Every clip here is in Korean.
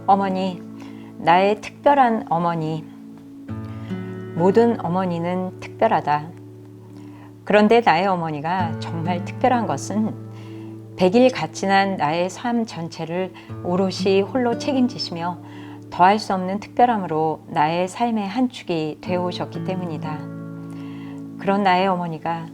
어머니, 나의 특별한 어머니. 모든 어머니는 특별하다. 그런데 나의 어머니가 정말 특별한 것은 100일 갓 지난 나의 삶 전체를 오롯이 홀로 책임지시며 더할 수 없는 특별함으로 나의 삶의 한 축이 되어오셨기 때문이다. 그런 나의 어머니가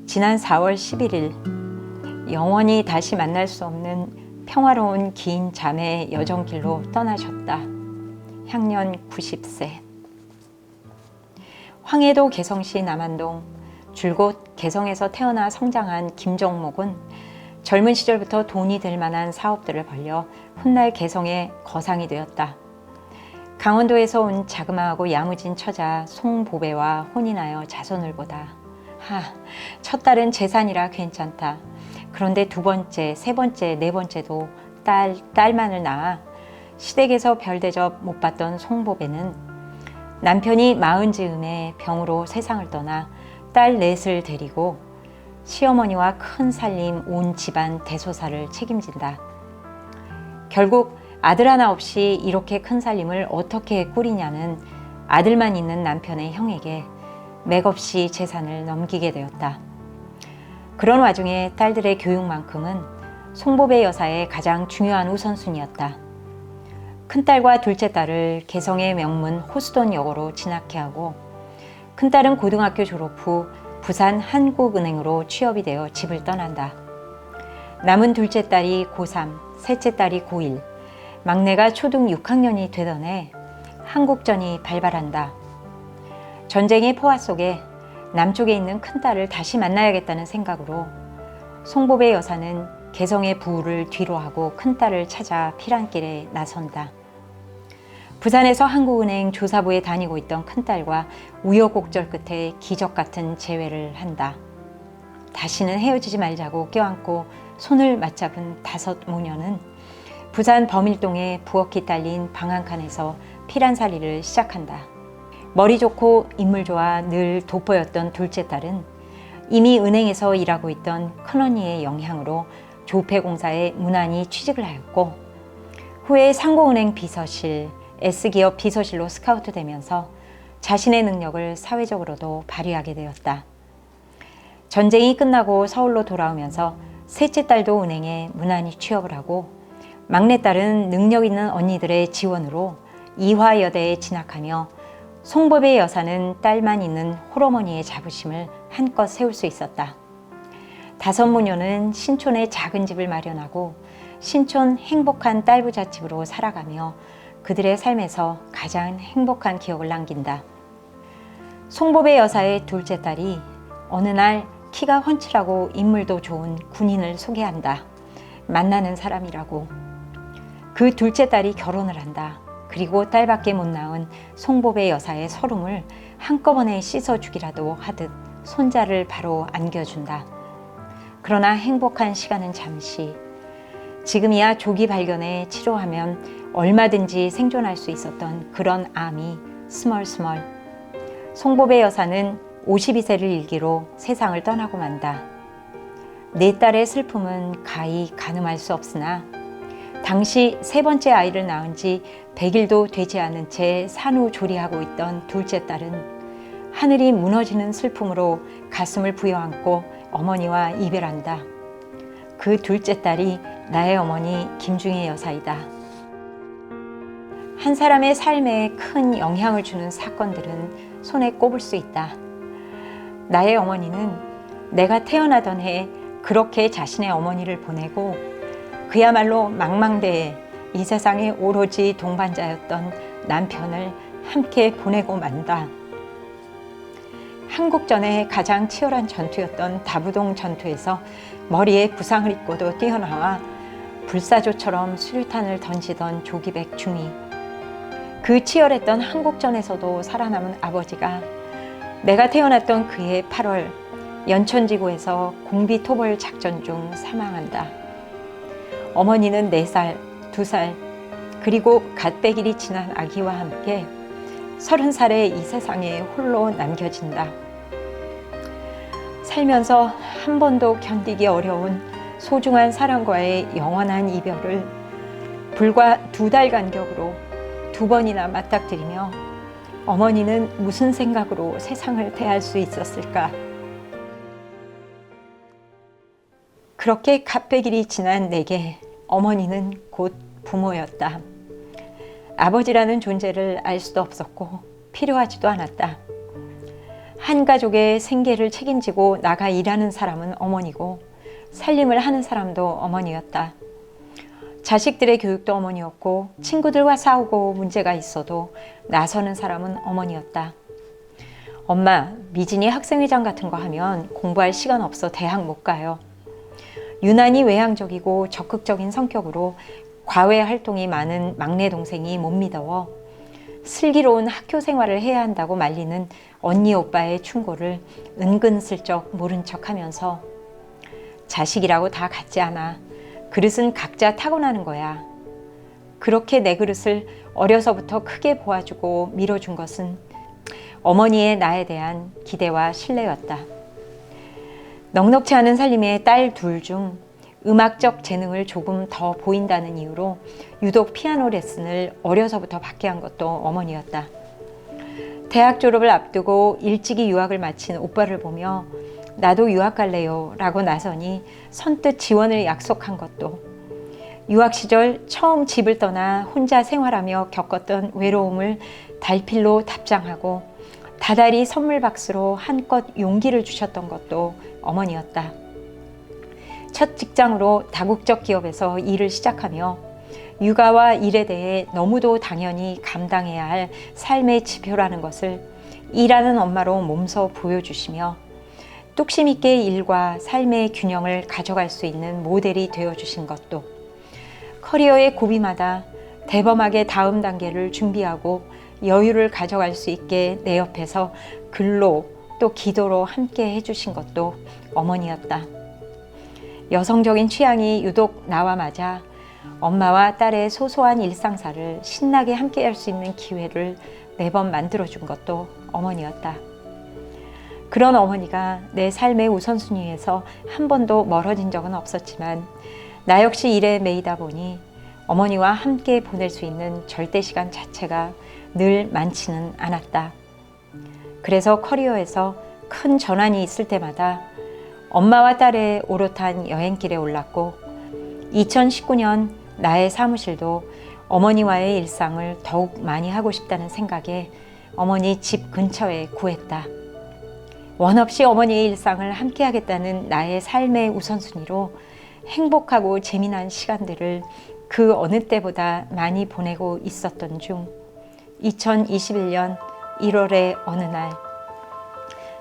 지난 4월 11일 영원히 다시 만날 수 없는 평화로운 긴 잠의 여정길로 떠나셨다. 향년 90세. 황해도 개성시 남안동, 줄곧 개성에서 태어나 성장한 김정목은 젊은 시절부터 돈이 될 만한 사업들을 벌려 훗날 개성의 거상이 되었다. 강원도에서 온 자그마하고 야무진 처자 송보배와 혼인하여 자손을 보다. 첫 딸은 재산이라 괜찮다. 그런데 두 번째, 세 번째, 네 번째도 딸만을 낳아 시댁에서 별 대접 못 받던 송보배는 남편이 40즈음에 병으로 세상을 떠나 딸 넷을 데리고 시어머니와 큰 살림 온 집안 대소사를 책임진다. 결국 아들 하나 없이 이렇게 큰 살림을 어떻게 꾸리냐는 아들만 있는 남편의 형에게 맥없이 재산을 넘기게 되었다. 그런 와중에 딸들의 교육만큼은 송보배 여사의 가장 중요한 우선순위였다. 큰딸과 둘째 딸을 개성의 명문 호수돈여고로 진학해 하고 큰딸은 고등학교 졸업 후 부산 한국은행으로 취업이 되어 집을 떠난다. 남은 둘째 딸이 고3, 셋째 딸이 고1, 막내가 초등 6학년이 되던 해 한국전이 발발한다. 전쟁의 포화 속에 남쪽에 있는 큰딸을 다시 만나야겠다는 생각으로 송보배 여사는 개성의 부를 뒤로하고 큰딸을 찾아 피란길에 나선다. 부산에서 한국은행 조사부에 다니고 있던 큰딸과 우여곡절 끝에 기적 같은 재회를 한다. 다시는 헤어지지 말자고 껴안고 손을 맞잡은 5 모녀는 부산 범일동의 부엌이 딸린 방 한 칸에서 피란살이를 시작한다. 머리 좋고 인물 좋아 늘 돋보였던 둘째 딸은 이미 은행에서 일하고 있던 큰언니의 영향으로 조폐공사에 무난히 취직을 하였고 후에 상고은행 비서실, S기업 비서실로 스카우트 되면서 자신의 능력을 사회적으로도 발휘하게 되었다. 전쟁이 끝나고 서울로 돌아오면서 셋째 딸도 은행에 무난히 취업을 하고 막내딸은 능력 있는 언니들의 지원으로 이화여대에 진학하며 송보배 여사는 딸만 있는 홀어머니의 자부심을 한껏 세울 수 있었다. 5 모녀는 신촌에 작은 집을 마련하고 신촌 행복한 딸부잣집으로 살아가며 그들의 삶에서 가장 행복한 기억을 남긴다. 송보배 여사의 둘째 딸이 어느 날 키가 훤칠하고 인물도 좋은 군인을 소개한다. 만나는 사람이라고. 그 둘째 딸이 결혼을 한다. 그리고 딸밖에 못 낳은 송보배 여사의 서름을 한꺼번에 씻어주기라도 하듯 손자를 바로 안겨준다. 그러나 행복한 시간은 잠시. 지금이야 조기 발견에 치료하면 얼마든지 생존할 수 있었던 그런 암이 스멀스멀. 송보배 여사는 52세를 일기로 세상을 떠나고 만다. 네 딸의 슬픔은 가히 가늠할 수 없으나 당시 3번째 아이를 낳은 지 100일도 되지 않은 채 산후조리하고 있던 둘째 딸은 하늘이 무너지는 슬픔으로 가슴을 부여안고 어머니와 이별한다. 그 둘째 딸이 나의 어머니 김중혜 여사이다. 한 사람의 삶에 큰 영향을 주는 사건들은 손에 꼽을 수 있다. 나의 어머니는 내가 태어나던 해 그렇게 자신의 어머니를 보내고 그야말로 망망대해 이 세상에 오로지 동반자였던 남편을 함께 보내고 만다. 한국전의 가장 치열한 전투였던 다부동 전투에서 머리에 부상을 입고도 뛰어나와 불사조처럼 수류탄을 던지던 조기백 중위. 그 치열했던 한국전에서도 살아남은 아버지가 내가 태어났던 그해 8월 연천지구에서 공비토벌 작전 중 사망한다. 어머니는 4살, 2살, 그리고 갓 100일이 지난 아기와 함께 30살에 이 세상에 홀로 남겨진다. 살면서 한 번도 견디기 어려운 소중한 사람과의 영원한 이별을 불과 2달 간격으로 2번이나 맞닥뜨리며 어머니는 무슨 생각으로 세상을 대할 수 있었을까? 그렇게 갓배길이 지난 내게 어머니는 곧 부모였다. 아버지라는 존재를 알 수도 없었고 필요하지도 않았다. 한 가족의 생계를 책임지고 나가 일하는 사람은 어머니고 살림을 하는 사람도 어머니였다. 자식들의 교육도 어머니였고 친구들과 싸우고 문제가 있어도 나서는 사람은 어머니였다. 엄마, 미진이 학생회장 같은 거 하면 공부할 시간 없어 대학 못 가요. 유난히 외향적이고 적극적인 성격으로 과외 활동이 많은 막내 동생이 못 믿어워 슬기로운 학교 생활을 해야 한다고 말리는 언니 오빠의 충고를 은근슬쩍 모른 척하면서 자식이라고 다 같지 않아. 그릇은 각자 타고나는 거야. 그렇게 내 그릇을 어려서부터 크게 보아주고 밀어준 것은 어머니의 나에 대한 기대와 신뢰였다. 넉넉지 않은 살림의 딸 2 중 음악적 재능을 조금 더 보인다는 이유로 유독 피아노 레슨을 어려서부터 받게 한 것도 어머니였다. 대학 졸업을 앞두고 일찍이 유학을 마친 오빠를 보며 나도 유학 갈래요 라고 나서니 선뜻 지원을 약속한 것도 유학 시절 처음 집을 떠나 혼자 생활하며 겪었던 외로움을 달필로 답장하고 다달이 선물 박스로 한껏 용기를 주셨던 것도 어머니였다. 첫 직장으로 다국적 기업에서 일을 시작하며 육아와 일에 대해 너무도 당연히 감당해야 할 삶의 지표라는 것을 일하는 엄마로 몸소 보여주시며 뚝심 있게 일과 삶의 균형을 가져갈 수 있는 모델이 되어주신 것도 커리어의 고비마다 대범하게 다음 단계를 준비하고 여유를 가져갈 수 있게 내 옆에서 글로 또 기도로 함께 해주신 것도 어머니였다. 여성적인 취향이 유독 나와 맞아 엄마와 딸의 소소한 일상사를 신나게 함께 할 수 있는 기회를 매번 만들어준 것도 어머니였다. 그런 어머니가 내 삶의 우선순위에서 한 번도 멀어진 적은 없었지만 나 역시 일에 매이다 보니 어머니와 함께 보낼 수 있는 절대 시간 자체가 늘 많지는 않았다. 그래서 커리어에서 큰 전환이 있을 때마다 엄마와 딸의 오롯한 여행길에 올랐고 2019년 나의 사무실도 어머니와의 일상을 더욱 많이 하고 싶다는 생각에 어머니 집 근처에 구했다. 원 없이 어머니의 일상을 함께 하겠다는 나의 삶의 우선순위로 행복하고 재미난 시간들을 그 어느 때보다 많이 보내고 있었던 중 2021년 1월의 어느 날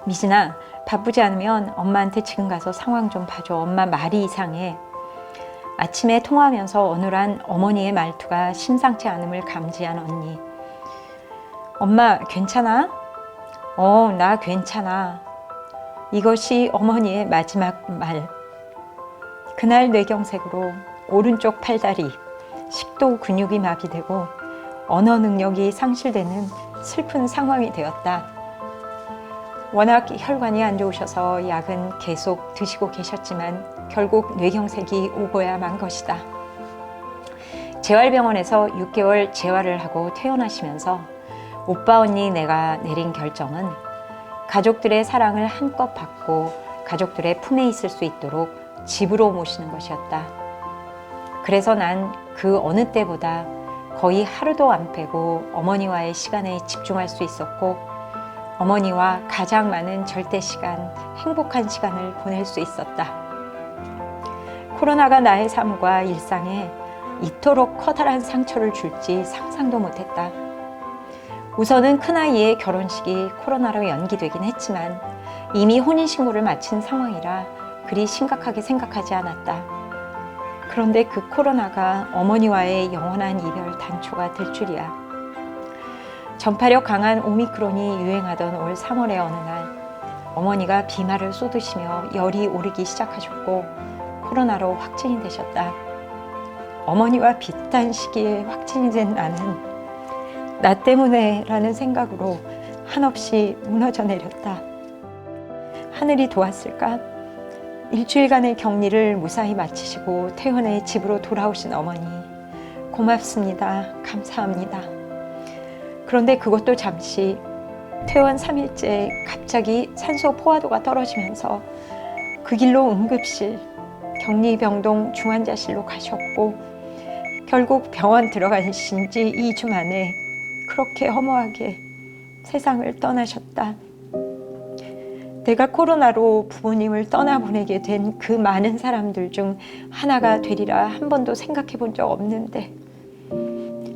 미진아, 바쁘지 않으면 엄마한테 지금 가서 상황 좀 봐줘. 엄마 말이 이상해. 아침에 통화하면서 어눌한 어머니의 말투가 심상치 않음을 감지한 언니. 엄마 괜찮아? 나 괜찮아. 이것이 어머니의 마지막 말. 그날 뇌경색으로 오른쪽 팔다리, 식도 근육이 마비되고 언어 능력이 상실되는 슬픈 상황이 되었다. 워낙 혈관이 안 좋으셔서 약은 계속 드시고 계셨지만 결국 뇌경색이 오고야 만 것이다. 재활병원에서 6개월 재활을 하고 퇴원하시면서 오빠 언니 내가 내린 결정은 가족들의 사랑을 한껏 받고 가족들의 품에 있을 수 있도록 집으로 모시는 것이었다. 그래서 난 그 어느 때보다 거의 하루도 안 빼고 어머니와의 시간에 집중할 수 있었고 어머니와 가장 많은 절대 시간, 행복한 시간을 보낼 수 있었다. 코로나가 나의 삶과 일상에 이토록 커다란 상처를 줄지 상상도 못했다. 우선은 큰아이의 결혼식이 코로나로 연기되긴 했지만 이미 혼인신고를 마친 상황이라 그리 심각하게 생각하지 않았다. 그런데 그 코로나가 어머니와의 영원한 이별 단초가 될 줄이야. 전파력 강한 오미크론이 유행하던 올 3월의 어느 날 어머니가 비말을 쏟으시며 열이 오르기 시작하셨고 코로나로 확진이 되셨다. 어머니와 비슷한 시기에 확진이 된 나는 나 때문에 라는 생각으로 한없이 무너져 내렸다. 하늘이 도왔을까? 일주일간의 격리를 무사히 마치시고 퇴원해 집으로 돌아오신 어머니. 고맙습니다. 감사합니다. 그런데 그것도 잠시. 퇴원 3일째 갑자기 산소 포화도가 떨어지면서 그 길로 응급실, 격리병동 중환자실로 가셨고 결국 병원 들어가신 지 2주 만에 그렇게 허무하게 세상을 떠나셨다. 내가 코로나로 부모님을 떠나보내게 된 그 많은 사람들 중 하나가 되리라 한 번도 생각해 본 적 없는데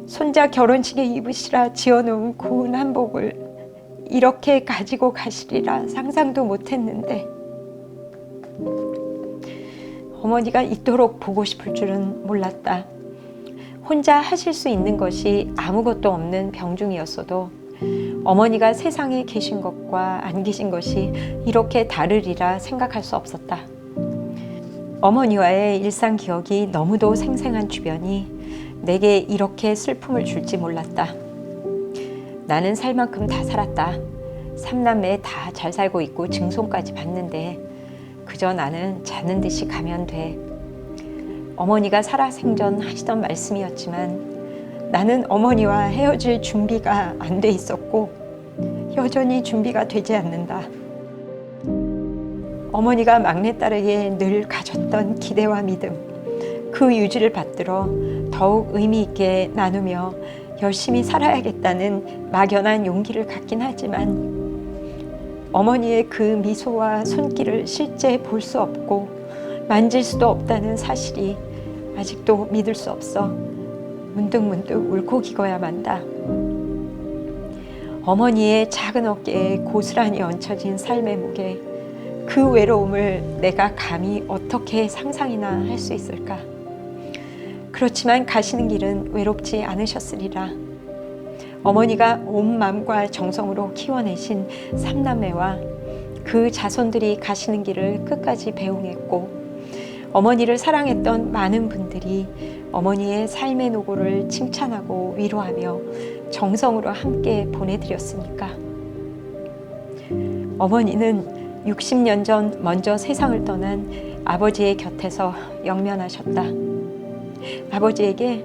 손자 결혼식에 입으시라 지어놓은 고운 한복을 이렇게 가지고 가시리라 상상도 못했는데 어머니가 이토록 보고 싶을 줄은 몰랐다. 혼자 하실 수 있는 것이 아무것도 없는 병중이었어도 어머니가 세상에 계신 것과 안 계신 것이 이렇게 다르리라 생각할 수 없었다. 어머니와의 일상 기억이 너무도 생생한 주변이 내게 이렇게 슬픔을 줄지 몰랐다. 나는 살 만큼 다 살았다. 3남매 다 잘 살고 있고 증손까지 받는데 그저 나는 자는 듯이 가면 돼. 어머니가 살아생전 하시던 말씀이었지만 나는 어머니와 헤어질 준비가 안 돼 있었고 여전히 준비가 되지 않는다. 어머니가 막내딸에게 늘 가졌던 기대와 믿음, 그 유지를 받들어 더욱 의미 있게 나누며 열심히 살아야겠다는 막연한 용기를 갖긴 하지만 어머니의 그 미소와 손길을 실제 볼 수 없고 만질 수도 없다는 사실이 아직도 믿을 수 없어 문득문득 울고 기거야 만다. 어머니의 작은 어깨에 고스란히 얹혀진 삶의 무게, 그 외로움을 내가 감히 어떻게 상상이나 할 수 있을까? 그렇지만 가시는 길은 외롭지 않으셨으리라. 어머니가 온 마음과 정성으로 키워내신 3남매와 그 자손들이 가시는 길을 끝까지 배웅했고 어머니를 사랑했던 많은 분들이 어머니의 삶의 노고를 칭찬하고 위로하며 정성으로 함께 보내드렸으니까. 어머니는 60년 전 먼저 세상을 떠난 아버지의 곁에서 영면하셨다. 아버지에게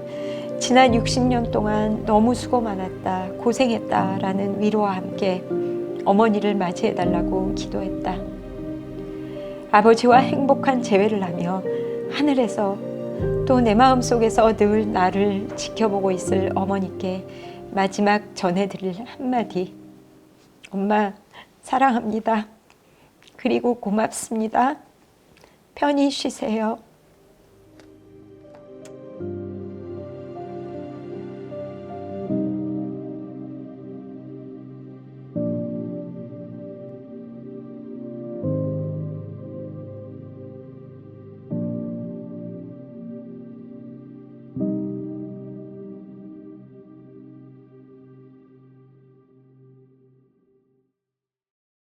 지난 60년 동안 너무 수고 많았다, 고생했다라는 위로와 함께 어머니를 맞이해달라고 기도했다. 아버지와 행복한 재회를 하며 하늘에서 또 내 마음속에서 늘 나를 지켜보고 있을 어머니께 마지막 전해드릴 한마디. 엄마 사랑합니다. 그리고 고맙습니다. 편히 쉬세요.